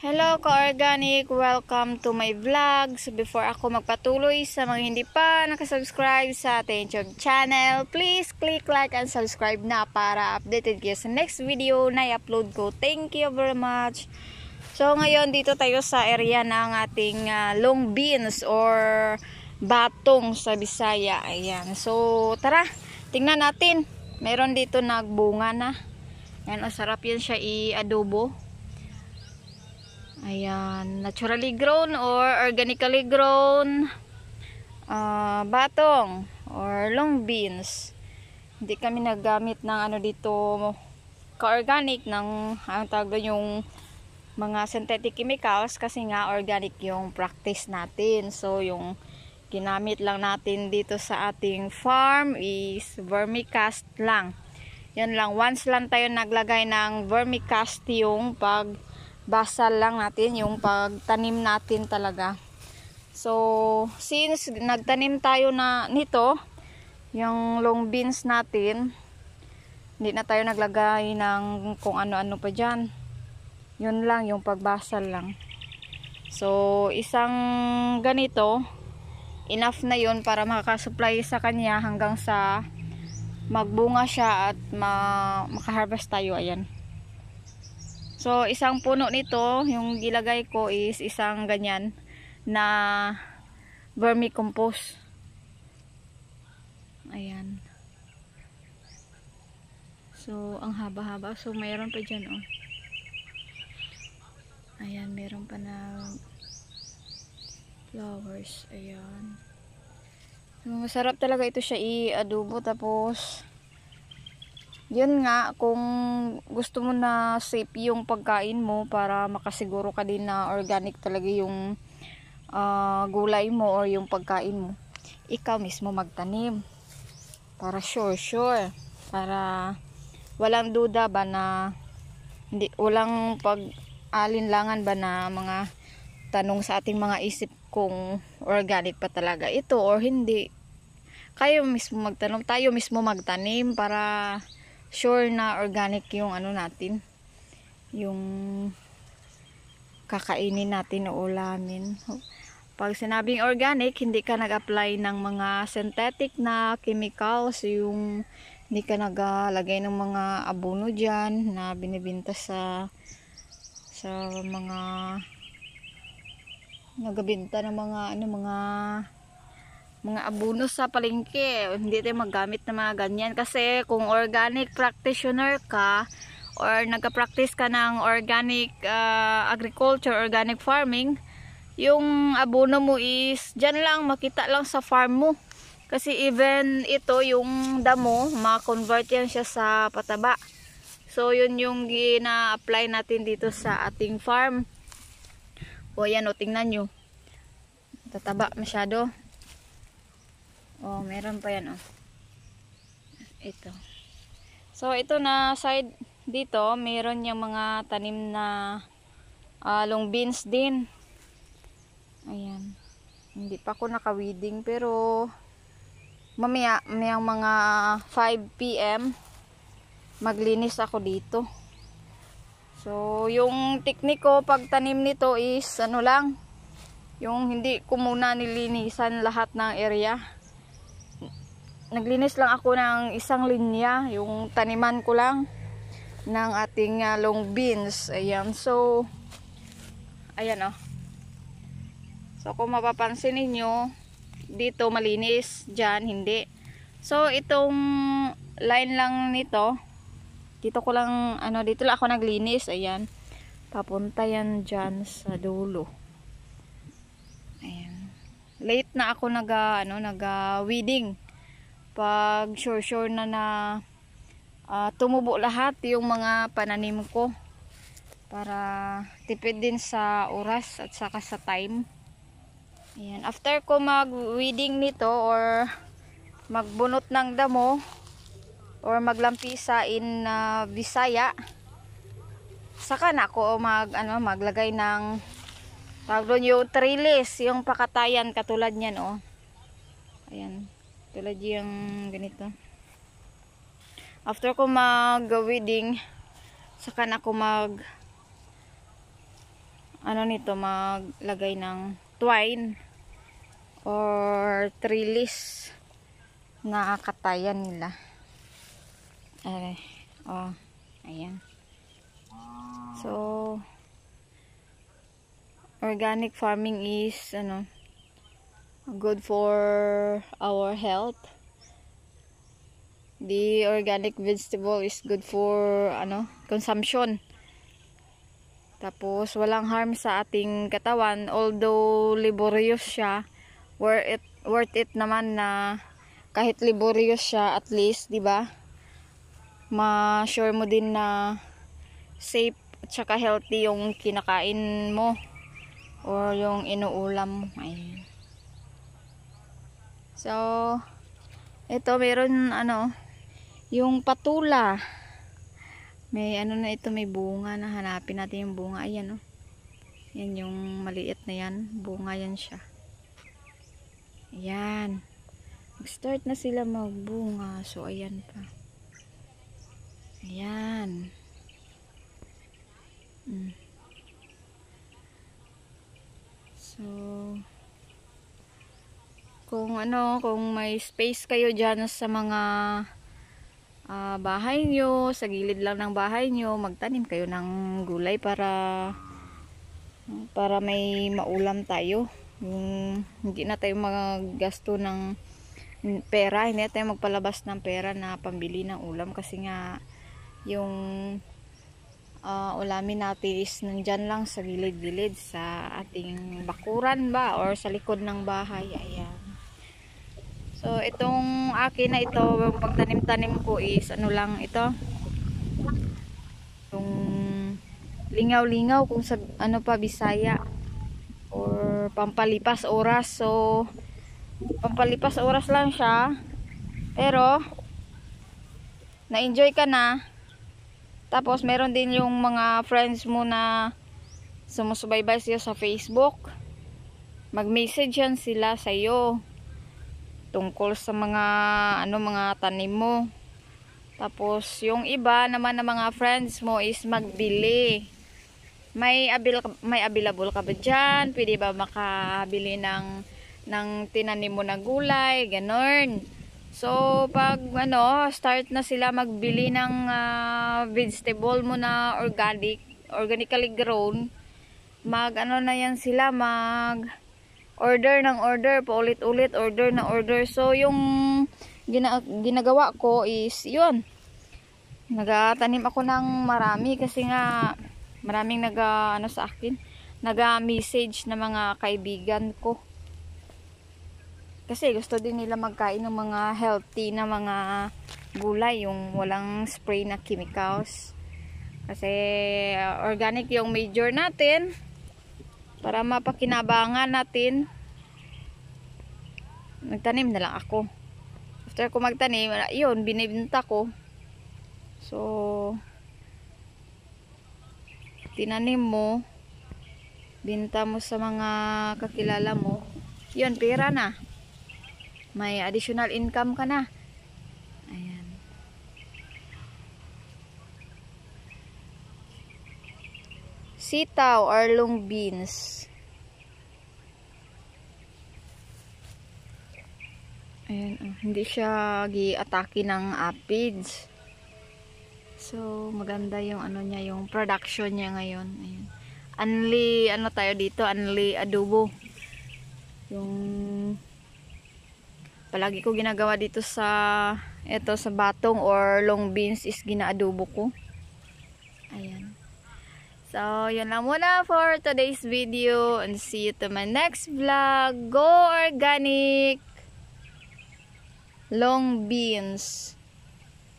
Hello ka-organic! Welcome to my vlog. So before ako magpatuloy sa mga hindi pa nakasubscribe sa ating YouTube channel, please click like and subscribe na para updated kayo sa next video na i-upload ko. Thank you very much! So ngayon dito tayo sa area ng ating long beans or batong sa Bisaya. Ayan. So tara, tingnan natin. Meron dito nagbunga na. Ayan, masarap yan siya i-adobo. Ayan, naturally grown or organically grown batong or long beans. Hindi kami naggamit ng ano dito ka-organic ng ang tawag doon yung mga synthetic chemicals kasi nga organic yung practice natin. So yung ginamit lang natin dito sa ating farm is vermicast lang. Yan lang, once lang tayo naglagay ng vermicast yung basal lang natin, yung pagtanim natin talaga. So, since nagtanim tayo na nito, yung long beans natin, hindi na tayo naglagay ng kung ano-ano pa dyan. Yun lang, yung pagbasal lang. So, isang ganito, enough na yun para makasupply sa kanya hanggang sa magbunga siya at makaharvest tayo. Ayan. So, isang puno nito, yung gilagay ko is isang ganyan na vermicompost. Ayan. So, ang haba-haba. So, mayroon pa dyan, oh. Ayan, mayroon pa na flowers. Ayan. So, masarap talaga ito siya i-adobo. Tapos, yun nga, kung gusto mo na safe yung pagkain mo para makasiguro ka din na organic talaga yung gulay mo or yung pagkain mo, ikaw mismo magtanim para sure para walang duda ba na walang pag-alinlangan ba na mga tanong sa ating mga isip kung organic pa talaga ito or hindi. Kayo mismo magtanong, tayo mismo magtanim para sure na organic yung ano natin, yung kakainin natin o ulamin. Pag sinabing organic, hindi ka nag-apply ng mga synthetic na chemicals, yung hindi ka naglagay ng mga abono dyan na binibenta sa mga nagbebenta ng mga abono sa palengke. Hindi tayo maggamit ng mga ganyan kasi kung organic practitioner ka or nagka-practice ka ng organic agriculture, organic farming, yung abono mo is dyan lang, makita lang sa farm mo. Kasi even ito, yung damo, ma-convert yan siya sa pataba. So yun yung gina-apply natin dito sa ating farm. O yan, o tingnan nyo, tataba masyado. Oh, meron pa yan, oh. Ito. So, ito na side dito, meron yung mga tanim na long beans din. Ayan. Hindi pa ako naka-weeding, pero mamaya, mayang mga 5 PM, maglinis ako dito. So, yung technique ko pag tanim nito is, ano lang, yung hindi ko muna nilinisan lahat ng area. Naglinis lang ako ng isang linya, yung taniman ko lang ng ating long beans. Ayan, so ayan, oh. So kung mapapansin niyo dito malinis, dyan hindi. So itong line lang nito, dito ko lang dito lang ako naglinis. Ayan, papunta yan dyan sa dulo. Ayan, late na ako nag-weeding. Pag sure na tumubo lahat yung mga pananim ko para tipid din sa oras at saka sa time. Ayan. After ko mag-weeding nito or magbunot ng damo or maglampisa in Bisaya, saka na ako maglagay ng tawag doon yung trellis, yung pakatayan katulad niyan, oh. Ayan. Tulad yung ganito. After ko mag-weeding, saka na ako ano nito, maglagay ng twine or trellis na katayan nila. Ay, oh, ayan. So, organic farming is good for our health. The organic vegetable is good for consumption. Tapos walang harm sa ating katawan, although laborious siya, worth it naman na kahit laborious siya, at least, 'di ba? Ma-sure mo din na safe at saka healthy yung kinakain mo or yung inuulam. Ayun. So, ito meron yung patula. May na ito, may bunga na. Hanapin natin yung bunga. Ayan, oh. Yan yung maliit na yan. Bunga yan siya. Ayan. Mag-start na sila magbunga. So, ayan pa. Ayan. So, kung may space kayo dyan sa mga bahay nyo, sa gilid lang ng bahay nyo, magtanim kayo ng gulay para may maulam tayo. Hindi na tayo maggasto ng pera, hindi na tayo magpalabas ng pera na pambili ng ulam, kasi nga yung ulamin natin is nandyan lang sa gilid-gilid sa ating bakuran ba or sa likod ng bahay. Ayan. So, itong akin na ito, pagtanim-tanim ko is lang ito. Yung lingaw-lingaw kung sa Bisaya or pampalipas oras. So, pampalipas oras lang siya. Pero na-enjoy ka na. Tapos meron din yung mga friends mo na sumusubaybay sa'yo sa Facebook. Mag-message yan sila sa'yo tungkol sa mga tanim mo. Tapos yung iba naman na mga friends mo is magbili. May available ka ba dyan? Pwede ba makabili ng tinanim mo na gulay? Ganon. So pag start na sila magbili ng vegetable mo na organically grown, na yan sila, order ng order, paulit-ulit, order na order. So, yung ginagawa ko is, yun. Nagatanim ako ng marami kasi nga, maraming sa akin, naga-message na mga kaibigan ko. Kasi gusto din nila magkain ng mga healthy na mga gulay, yung walang spray na chemicals. Kasi, organic yung major natin. Para mapakinabangan natin, nagtanim na lang ako. After ko magtanim, yun, binibenta ko. So, tinanim mo, binta mo sa mga kakilala mo, yun, pera na. May additional income ka na. Ayan. Sitaw or long beans. Ayan, hindi siya gi-atake ng aphids. So, maganda yung niya, yung production niya ngayon. Ayan. Only, tayo dito, only adobo. Yung palagi ko ginagawa dito sa batong or long beans is ginaadobo ko. Ayan. So, yun lang muna for today's video, and see you to my next vlog. Go organic long beans.